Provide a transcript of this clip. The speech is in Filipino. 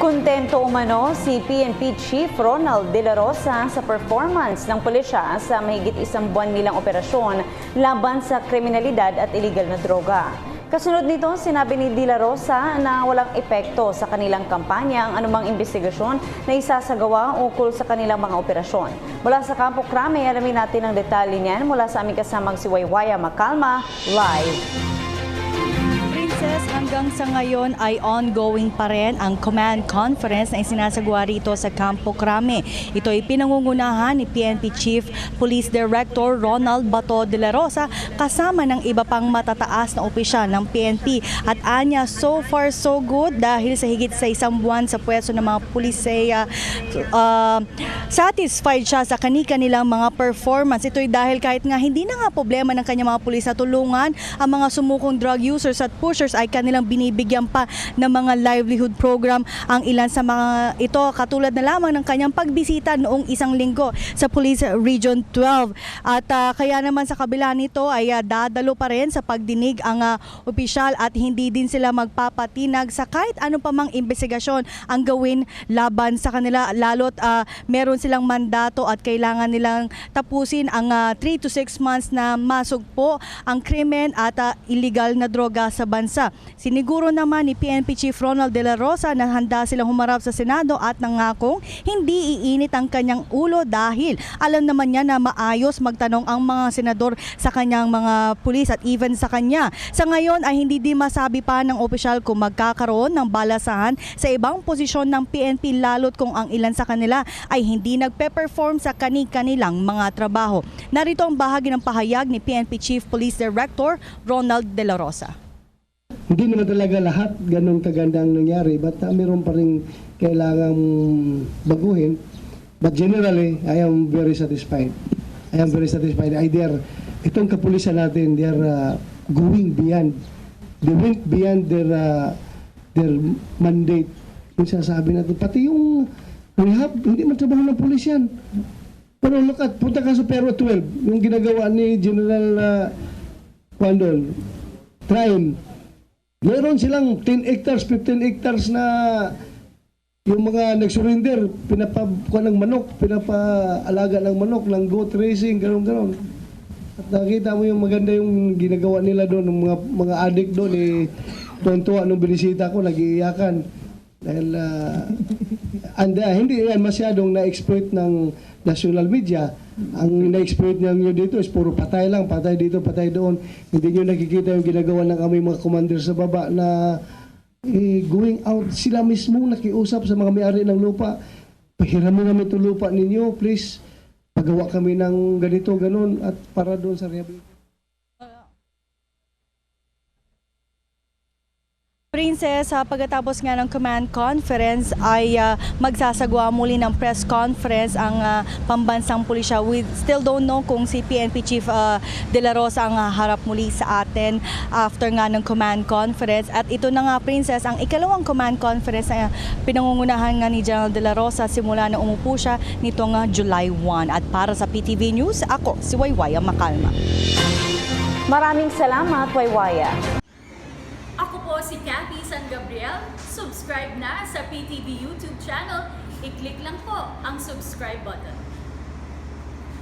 Kontento umano si PNP Chief Ronald De La Rosa sa performance ng pulisya sa mahigit isang buwan nilang operasyon laban sa kriminalidad at iligal na droga. Kasunod nito, sinabi ni De La Rosa na walang epekto sa kanilang kampanya ang anumang investigasyon na isasagawa ukol sa kanilang mga operasyon. Mula sa Campo Crame, alamin natin ang detalye niyan mula sa aming kasamang si Waywaya Macalma, live. Hanggang sa ngayon ay ongoing pa rin ang command conference na isinasagawa rito sa Campo Crame. Ito ay pinangungunahan ni PNP Chief Police Director Ronald Bato de la Rosa kasama ng iba pang matataas na opisyal ng PNP. At anya, so far so good dahil sa higit sa isang buwan sa pwesto ng mga pulisya, satisfied siya sa kanilang mga performance. Ito ay dahil kahit nga hindi na nga problema ng kanyang mga pulis na tulungan ang mga sumukong drug users at pushers ay kanilang binibigyan pa ng mga livelihood program. Ang ilan sa mga ito katulad na lamang ng kanyang pagbisita noong isang linggo sa Police Region 12. At kaya naman sa kabila nito ay dadalo pa rin sa pagdinig ang opisyal at hindi din sila magpapatinag sa kahit ano pa mang investigasyon ang gawin laban sa kanila, lalo't meron silang mandato at kailangan nilang tapusin ang 3 to 6 months na masugpo ang krimen at illegal na droga sa bansa. Siniguro naman ni PNP Chief Ronald De La Rosa na handa silang humarap sa Senado at nangakong hindi iinit ang kanyang ulo dahil alam naman niya na maayos magtanong ang mga senador sa kanyang mga pulis at even sa kanya. Sa ngayon ay hindi din masabi pa ng opisyal kung magkakaroon ng balasahan sa ibang posisyon ng PNP lalo't kung ang ilan sa kanila ay hindi nagpe-perform sa kanilang mga trabaho. Narito ang bahagi ng pahayag ni PNP Chief Police Director Ronald De La Rosa. Hindi naman talaga lahat ganun kagandang nangyari, but meron pa rin kailangang baguhin. But generally, I am very satisfied. Itong kapulisan natin, they are going beyond. They went beyond their mandate. Yung sinasabi natin, pati yung rehab, hindi man trabaho ng pulis yan. Pero look at, punta ka sa Pero 12, yung ginagawa ni General Tryon. Meron silang 10 hectares, 15 hectares na yung mga nag-surrender, pinapakuha ng manok, pinapaalaga ng manok, ng goat racing, gano'n. At nakita mo yung maganda yung ginagawa nila doon, ng mga addict doon, tuwan-tuwa nung binisita ko, nag-iiyakan. Dahil, hindi yan masyadong na-exploit ng national media. Ang na-exploit nyo dito is puro patay lang, patay dito, patay doon. Hindi nyo nakikita yung ginagawa ng aming mga commander sa baba na going out. Sila mismo nakiusap sa mga may-ari ng lupa. Pahiramin namin itong lupa ninyo, please. Pagawa kami ng ganito, ganon, at para doon sa rehabilitation. Princess, pagkatapos nga ng command conference ay magsasagawa muli ng press conference ang pambansang pulisya. We still don't know kung si PNP Chief De La Rosa ang harap muli sa atin after nga ng command conference. At ito na nga, Princess, ang ikalawang command conference na pinangungunahan nga ni General De La Rosa simula na umupo siya nitong July 1. At para sa PTV News, ako si Waywaya Macalma. Maraming salamat, Waywaya. Ako po si Cathy San Gabriel. Subscribe na sa PTV YouTube channel. I-click lang po ang subscribe button.